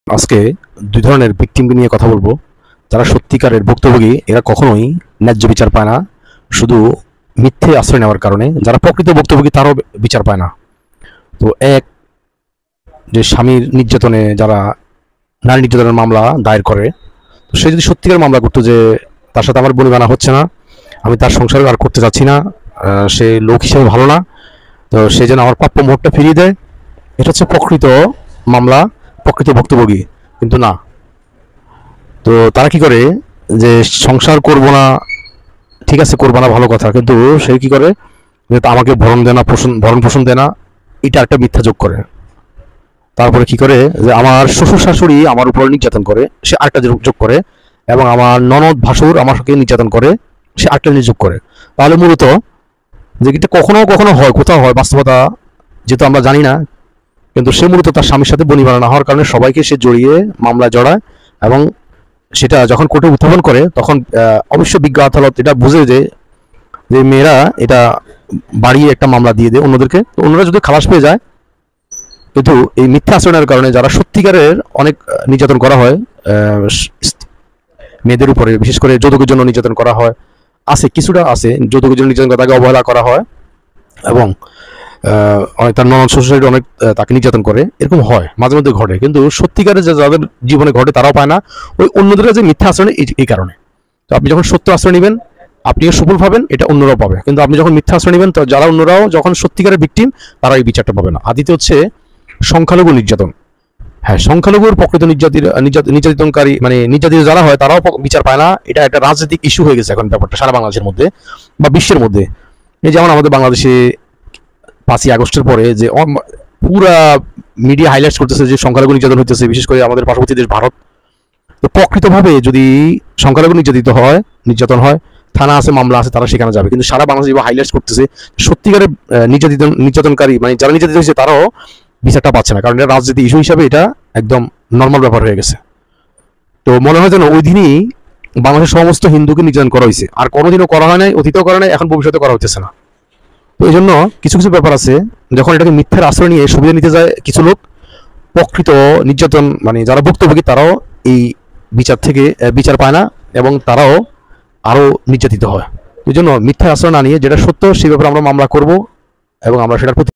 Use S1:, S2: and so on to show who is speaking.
S1: আজকে দুই ধরনের ভিকটিমকে নিয়ে কথা বলবো। যারা সত্যিকারের ভুক্তভোগী এরা কখনোই ন্যায্য বিচার পায় না, শুধু মিথ্যে আশ্রয় নেওয়ার কারণে। যারা প্রকৃত ভুক্তভোগী তারাও বিচার পায় না। তো এক, যে স্বামীর নির্যাতনে যারা নারী নির্যাতনের মামলা দায়ের করে, তো সে যদি সত্যিকার মামলা করতো যে তার সাথে আমার বনিবনা হচ্ছে না, আমি তার সংসার আর করতে যাচ্ছি না, সে লোক হিসেবে ভালো না, তো সে যেন আমার প্রাপ্য মোহরটা ফিরিয়ে দেয়, এটা হচ্ছে প্রকৃত মামলা, প্রকৃত ভুক্তভোগী। কিন্তু না, তো তারা কি করে যে সংসার করব না, ঠিক আছে করবো না ভালো কথা, কিন্তু সে কি করে যে আমাকে ভরণ পোষণ দেয় না, এটা একটা মিথ্যা যোগ করে। তারপরে কি করে যে আমার শ্বশুর শাশুড়ি আমার উপর নির্যাতন করে, সে আরেকটা যোগ করে, এবং আমার ননদ ভাসুর আমাকে নির্যাতন করে, সে আরেকটা যোগ করে। তাহলে মূলত যে এটা কখনো কখনো হয়, কোথাও হয়, বাস্তবতা যেহেতু আমরা জানি না, কিন্তু সে মূলত তার স্বামীর সাথে বনিবনা না হওয়ার কারণে সবাইকে সে জড়িয়ে মামলায় জড়ায়, এবং সেটা যখন কোর্টে উত্থাপন করে তখন অবশ্য বিজ্ঞ আদালত এটা বুঝে যে যে মেয়েরা এটা বাড়িয়ে একটা মামলা দিয়ে দেয় অন্যদেরকে, তো অন্যরা যদি খালাস পেয়ে যায়। কিন্তু এই মিথ্যা আচরণের কারণে যারা সত্যিকারের অনেক নির্যাতন করা হয় মেয়েদের উপরে, বিশেষ করে যৌতুকের জন্য নির্যাতন করা হয়, আছে কিছুটা আছে যৌতুকের জন্য নির্যাতন করা, তাকে অবহেলা করা হয়, এবং অনেক তার ননদ শ্বশুর অনেক তাকে নির্যাতন করে, এরকম হয় মাঝে মধ্যে ঘটে। কিন্তু সত্যিকারের যে যাদের জীবনে ঘটে তারাও পায় না ওই অন্যদের যে মিথ্যা আচরণে, এই কারণে। তো আপনি যখন সত্য আশ্রয় নেবেন আপনিও সফল পাবেন, এটা অন্যরাও পাবে। কিন্তু আপনি যখন মিথ্যা আশ্রয় নেবেন, তো যারা অন্যরাও যখন সত্যিকারের ভিকটিম তারা এই বিচারটা পাবে না। আদিতে হচ্ছে সংখ্যালঘু নির্যাতন। হ্যাঁ, সংখ্যালঘুর প্রকৃত নির্যাতিতকারী মানে নির্যাতিত যারা হয় তারাও বিচার পায় না। এটা একটা রাজনৈতিক ইস্যু হয়ে গেছে এখন ব্যাপারটা সারা বাংলাদেশের মধ্যে বা বিশ্বের মধ্যে। এই যেমন আমাদের বাংলাদেশে 5ই আগস্টের পরে যে পুরা মিডিয়া হাইলাইট করতেছে যে সংখ্যালঘু নির্যাতন হইতেছে, বিশেষ করে আমাদের পার্শ্ববর্তী দেশ ভারত। তো প্রকৃতভাবে যদি সংখ্যালঘু নির্যাতন হয়, থানা আছে, মামলা আছে, তারা সেখানে যাবে। কিন্তু সারা বাংলাদেশ হাইলাইট করতেছে সত্যিকারের নির্যাতনকারী মানে যারা নির্যাতিত হয়েছে তারাও বিচারটা পাচ্ছে না, কারণ এটা রাজনীতি ইস্যু হিসাবে এটা একদম নর্মাল ব্যাপার হয়ে গেছে। তো মনে হয় যেন ওই দিনই বাংলাদেশের সমস্ত হিন্দুকে নির্যাতন করা হয়েছে, আর কোনোদিনও করা হয় নাই, অতীতেও করা নাই, এখন ভবিষ্যতে করা হচ্ছে না। তো এই জন্য কিছু কিছু ব্যাপার আছে যখন এটাকে মিথ্যার আশ্রয় নিয়ে সুবিধা নিতে যায় কিছু লোক, প্রকৃত নির্যাতন মানে যারা ভুক্তভোগী তারাও এই বিচার পায় না, এবং তারাও আরও নির্যাতিত হয়। এই জন্য মিথ্যার আশ্রয় না নিয়ে যেটা সত্য সেই ব্যাপারে আমরা মামলা করব, এবং আমরা সেটার প্রতি